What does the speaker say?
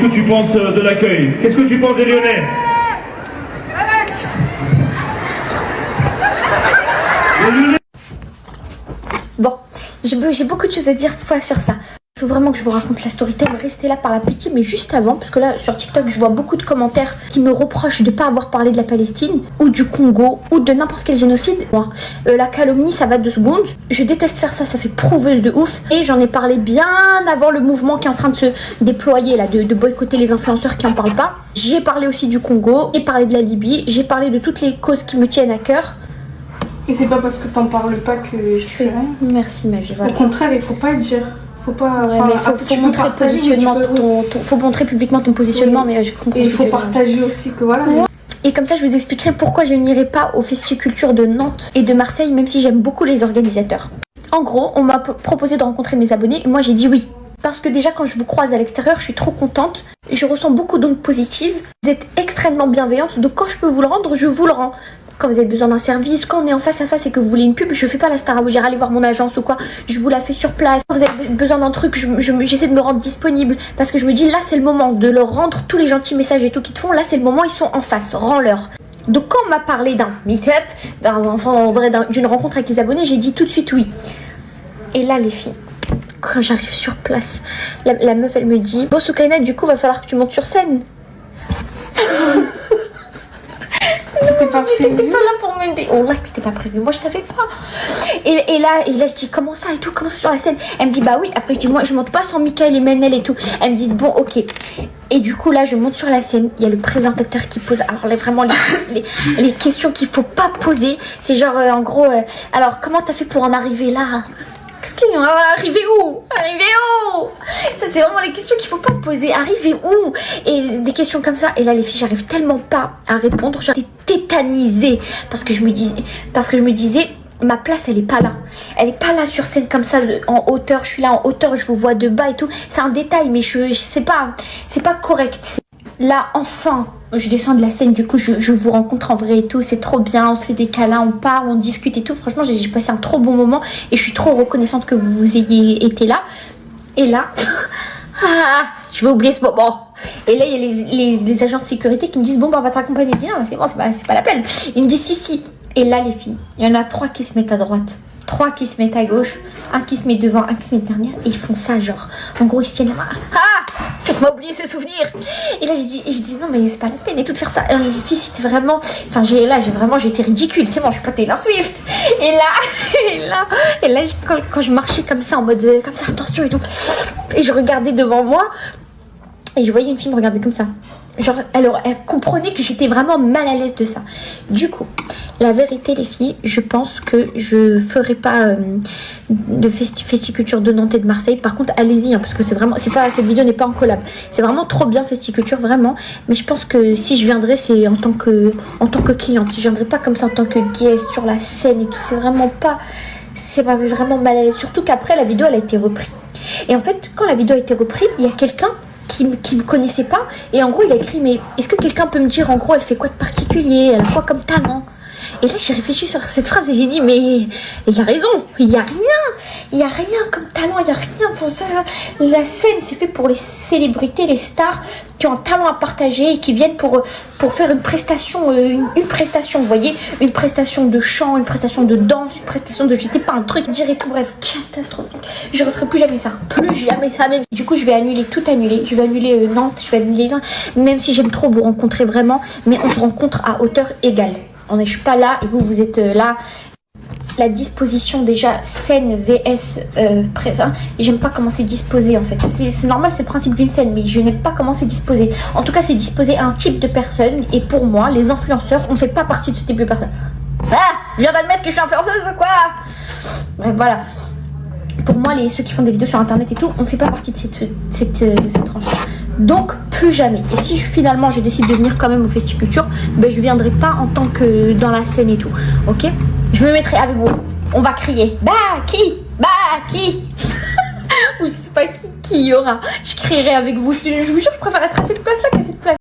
Qu'est-ce que tu penses de l'accueil? Qu'est-ce que tu penses des Lyonnais? Bon, j'ai beaucoup de choses à dire sur ça. Il faut vraiment que je vous raconte la story time. Restez là par la pitié, mais juste avant, parce que là sur TikTok je vois beaucoup de commentaires qui me reprochent de ne pas avoir parlé de la Palestine ou du Congo ou de n'importe quel génocide. Moi, la calomnie ça va 2 secondes. Je déteste faire ça, ça fait prouveuse de ouf. Et j'en ai parlé bien avant le mouvement qui est en train de se déployer là, de boycotter les influenceurs qui en parlent pas. J'ai parlé aussi du Congo, j'ai parlé de la Libye, j'ai parlé de toutes les causes qui me tiennent à cœur. Et c'est pas parce que t'en parles pas que je fais rien. Merci ma vie, voilà. Au contraire, il faut pas dire. Faut pas. Ouais, mais faut montrer le positionnement, faut montrer publiquement ton positionnement, mais j'ai compris. Et il faut partager aussi que voilà. Ouais. Et comme ça, je vous expliquerai pourquoi je n'irai pas aux Festiculture de Nantes et de Marseille, même si j'aime beaucoup les organisateurs. En gros, on m'a proposé de rencontrer mes abonnés et moi j'ai dit oui. Parce que déjà, quand je vous croise à l'extérieur, je suis trop contente. Je ressens beaucoup d'ondes positives. Vous êtes extrêmement bienveillantes, donc quand je peux vous le rendre, je vous le rends. Quand vous avez besoin d'un service, quand on est en face à face et que vous voulez une pub, je fais pas la star à vous dire allez voir mon agence ou quoi, je vous la fais sur place. Quand vous avez besoin d'un truc, j'essaie de me rendre disponible parce que je me dis là c'est le moment de leur rendre tous les gentils messages et tout qu'ils te font, là c'est le moment, ils sont en face, rends-leur. Donc quand on m'a parlé d'un meet-up, d'une rencontre avec les abonnés, j'ai dit tout de suite oui. Et là les filles, quand j'arrive sur place, la meuf elle me dit bon Soukaina, du coup va falloir que tu montes sur scène. C'était pas prévu. T'étais pas là pour m'aider. Oh là que c'était pas prévu. Moi je savais pas. Et là je dis comment ça et tout, comment ça sur la scène. Elle me dit bah oui. Après je dis moi je monte pas sans Michael et Menel et tout. Elle me dit bon ok. Et du coup là je monte sur la scène. Il y a le présentateur qui pose. Alors là vraiment les questions qu'il faut pas poser. C'est genre en gros alors comment t'as fait pour en arriver là? Qu'est-ce qu'il y a? Arriver où? Arriver où? Ça c'est vraiment les questions qu'il faut pas poser. Arriver où? Et des questions comme ça. Et là les filles j'arrive tellement pas à répondre. J'étais tétanisée parce que je me disais ma place elle est pas là. Elle est pas là sur scène comme ça en hauteur. Je suis là en hauteur, je vous vois de bas et tout. C'est un détail mais c'est pas correct. Là enfin je descends de la scène, du coup je vous rencontre en vrai et tout, c'est trop bien, on se fait des câlins, on parle, on discute et tout. Franchement j'ai passé un trop bon moment et je suis trop reconnaissante que vous ayez été là. Et là je vais oublier ce moment. Et là il y a les agents de sécurité qui me disent bon bah on va te raccompagner. Je dis non c'est bon, c'est pas la peine. Ils me disent si. Et là les filles, il y en a 3 qui se mettent à droite, 3 qui se mettent à gauche, un qui se met devant, un qui se met derrière, et ils font ça genre en gros ils se tiennent la main. Faites-moi oublier ce souvenir. Et là je dis non mais c'est pas la peine et tout de faire ça. Les filles c'était vraiment, enfin j'ai été ridicule, c'est bon je suis pas Taylor Swift. Et là quand je marchais comme ça en mode comme ça attention et tout, et je regardais devant moi et je voyais une fille me regarder comme ça. Genre elle comprenait que j'étais vraiment mal à l'aise de ça. Du coup la vérité les filles, je pense que je ferai pas de Festiculture de Nantes et de Marseille. Par contre allez-y parce que cette vidéo n'est pas en collab. C'est vraiment trop bien Festiculture vraiment. Mais je pense que si je viendrai c'est en tant que cliente. Je viendrai pas comme ça en tant que guest sur la scène et tout. C'est vraiment mal à l'aise. Surtout qu'après la vidéo elle a été reprise. Et en fait quand la vidéo a été reprise, il y a quelqu'un qui me connaissait pas et en gros il a écrit mais est-ce que quelqu'un peut me dire en gros elle fait quoi de particulier, elle a quoi comme talent? Et là j'ai réfléchi sur cette phrase et j'ai dit mais il a raison, il y a rien comme talent, il y a rien. La scène c'est fait pour les célébrités, les stars qui ont un talent à partager et qui viennent pour faire une prestation, vous voyez, une prestation de chant, une prestation de danse, une prestation de je sais pas un truc dire et tout, bref catastrophique. Je referai plus jamais ça, même. Du coup je vais tout annuler, je vais annuler Nantes, je vais annuler même si j'aime trop vous rencontrer vraiment, mais on se rencontre à hauteur égale. Je suis pas là et vous êtes là. La disposition déjà scène vs présent. J'aime pas comment c'est disposé en fait. C'est normal, c'est le principe d'une scène, mais je n'aime pas comment c'est disposé. En tout cas, c'est disposé à un type de personne et pour moi, les influenceurs, on fait pas partie de ce type de personne. Ah, je viens d'admettre que je suis influenceuse ou quoi? Bref, voilà. Pour moi, ceux qui font des vidéos sur internet et tout, on ne fait pas partie de cette tranche-là. Donc, plus jamais. Et si finalement je décide de venir quand même au Festiculture, ben, je viendrai pas en tant que dans la scène et tout. Ok? Je me mettrai avec vous. On va crier. Bah, qui? Ou je sais pas qui y aura. Je crierai avec vous. Je vous jure, je préfère être à cette place-là qu'à cette place.